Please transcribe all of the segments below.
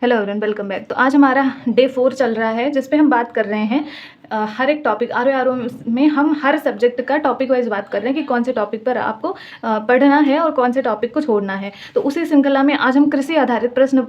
Hello everyone, welcome back. तो आज हमारा डे 4 चल रहा है जिस पे हम बात कर रहे हैं हर एक टॉपिक आर में हम हर सब्जेक्ट का टॉपिक वाइज बात कर रहे हैं कि कौन से टॉपिक पर आपको पढ़ना है और कौन से टॉपिक को छोड़ना है। तो उसी श्रृंखला में आज हम कृषि आधारित प्रश्न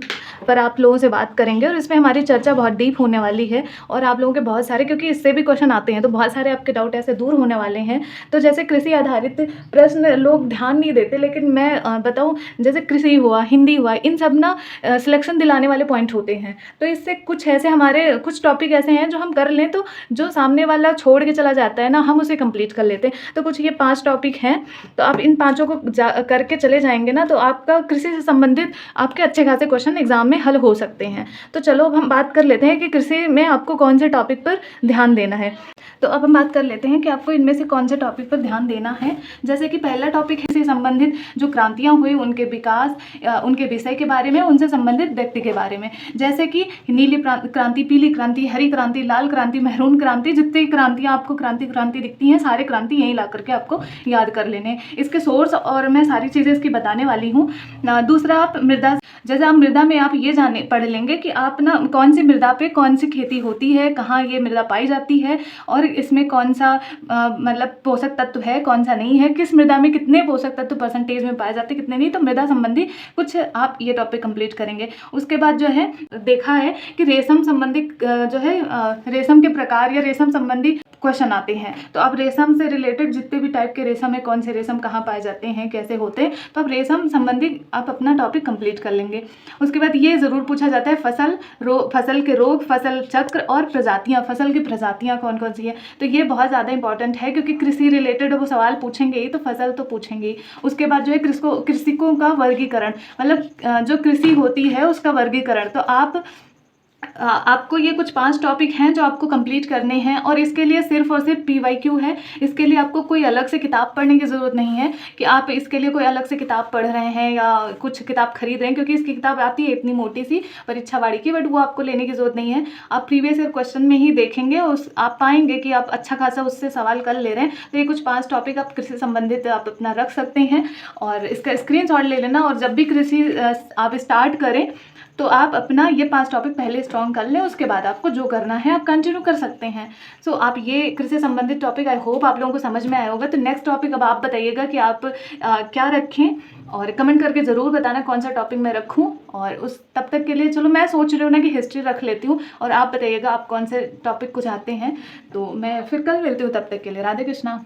पर आप लोगों से बात करेंगे और इसमें हमारी चर्चा बहुत डीप होने वाली है और आप लोगों के बहुत सारे, क्योंकि इससे भी क्वेश्चन आते हैं तो बहुत सारे आपके डाउट ऐसे दूर होने वाले हैं। तो जैसे कृषि आधारित प्रश्न लोग ध्यान नहीं देते, लेकिन मैं बताऊँ, जैसे कृषि हुआ, हिंदी हुआ, इन सब ना सिलेक्शन दिलाने वाले पॉइंट होते हैं। तो इससे कुछ ऐसे हमारे कुछ टॉपिक ऐसे हैं जो हम कर लें तो जो सामने वाला छोड़ के चला जाता है ना, हम उसे कंप्लीट कर लेते हैं। तो कुछ ये 5 टॉपिक हैं, तो आप इन पाँचों को करके चले जाएंगे ना, तो आपका कृषि से संबंधित आपके अच्छे खासे क्वेश्चन एग्जाम में हल हो सकते हैं। तो चलो अब हम बात कर लेते हैं कि कृषि में आपको कौन से टॉपिक पर ध्यान देना है। तो अब हम बात कर लेते हैं कि आपको इनमें से कौन से टॉपिक पर ध्यान देना है। जैसे कि पहला टॉपिक है से संबंधित जो क्रांतियाँ हुई, उनके विकास, उनके विषय के बारे में, उनसे संबंधित व्यक्ति के बारे में। जैसे कि नीली क्रांति, पीली क्रांति, हरी क्रांति, लाल क्रांति, मेहरून क्रांति, जितनी क्रांतियाँ आपको क्रांति दिखती हैं, सारे क्रांति यहीं ला करके आपको याद कर लेने हैं। इसके सोर्स और मैं सारी चीज़ें इसकी बताने वाली हूँ। दूसरा, आप मृदा, जैसे आप मृदा में आप ये जाने पढ़ लेंगे कि आप ना कौन सी मृदा पे कौन सी खेती होती है, कहाँ ये मृदा पाई जाती है और इसमें कौन सा मतलब पोषक तत्व है, कौन सा नहीं है, किस मृदा में कितने पोषक तत्व परसेंटेज में पाए जाते हैं, कितने नहीं। तो मृदा संबंधी कुछ आप ये टॉपिक कंप्लीट करेंगे। उसके बाद जो है देखा है कि रेशम संबंधी जो है रेशम के प्रकार या रेशम संबंधी क्वेश्चन आते हैं। तो अब रेशम से रिलेटेड जितने भी टाइप के रेशम है, कौन से रेशम कहाँ पाए जाते हैं, कैसे होते हैं, तो अब रेशम संबंधी आप अपना टॉपिक कंप्लीट कर लेंगे। उसके बाद ये ज़रूर पूछा जाता है फसल के रोग, फसल चक्र और प्रजातियाँ, फसल की प्रजातियाँ कौन कौन सी है। तो ये बहुत ज़्यादा इंपॉर्टेंट है क्योंकि कृषि रिलेटेड वो सवाल पूछेंगे ही, तो फसल तो पूछेंगे ही। उसके बाद जो है कृषकों का वर्गीकरण, मतलब जो कृषि होती है उसका वर्गीकरण। तो आपको ये कुछ 5 टॉपिक हैं जो आपको कंप्लीट करने हैं और इसके लिए सिर्फ और सिर्फ PYQ है। इसके लिए आपको कोई अलग से किताब पढ़ने की ज़रूरत नहीं है कि आप इसके लिए कोई अलग से किताब पढ़ रहे हैं या कुछ किताब खरीद रहे हैं, क्योंकि इसकी किताब आती है इतनी मोटी सी परीक्षा वाड़ी की, बट वो आपको लेने की ज़रूरत नहीं है। आप प्रीवियस ईयर क्वेश्चन में ही देखेंगे, आप पाएंगे कि आप अच्छा खासा उससे सवाल कर ले रहे हैं। तो ये कुछ 5 टॉपिक आप कृषि संबंधित आप अपना रख सकते हैं और इसका स्क्रीनशॉट ले लेना, और जब भी कृषि आप स्टार्ट करें तो आप अपना ये 5 टॉपिक पहले स्ट्रॉन्ग कर लें। उसके बाद आपको जो करना है आप कंटिन्यू कर सकते हैं। सो आप ये कृषि संबंधित टॉपिक आई होप आप लोगों को समझ में आया होगा। तो नेक्स्ट टॉपिक अब आप बताइएगा कि आप क्या रखें, और कमेंट करके ज़रूर बताना कौन सा टॉपिक मैं रखूं। और उस तब तक के लिए चलो मैं सोच रही हूँ ना कि हिस्ट्री रख लेती हूँ, और आप बताइएगा आप कौन से टॉपिक को चाहते हैं। तो मैं फिर कल मिलती हूँ, तब तक के लिए राधे कृष्णा।